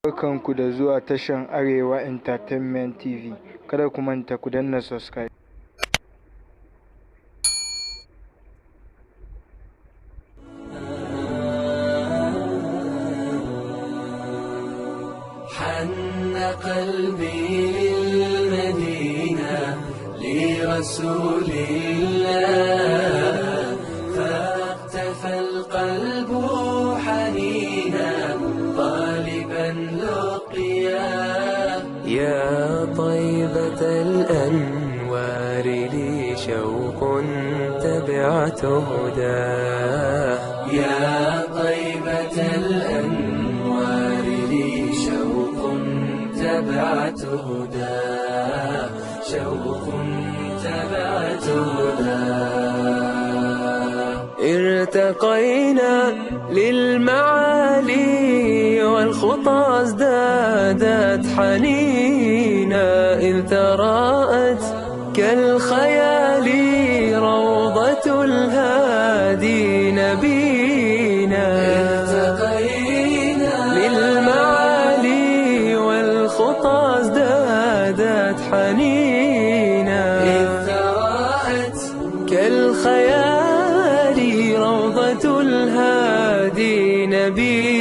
Barkanku da zuwa tashar Arewa Entertainment TV. Kada ku manta ku danna subscribe. حن قلبي للمدينة لرسول الله، فاقتفى القلب حنينا طالبا لقياه. يا طيبة الأنوار لي شوق تبعت هداه، يا طيبة الأنوار لي شوق تبعت هداه، شوق تبعت هداه. ارتقينا للمعالي والخطى ازدادت حنينا، إذ تراءت كالخيال روضة الهادي نبينا. ارتقينا للمعالي والخطى ازدادت حنينا، إذ تراءت كالخيال روضة الهادي نبينا.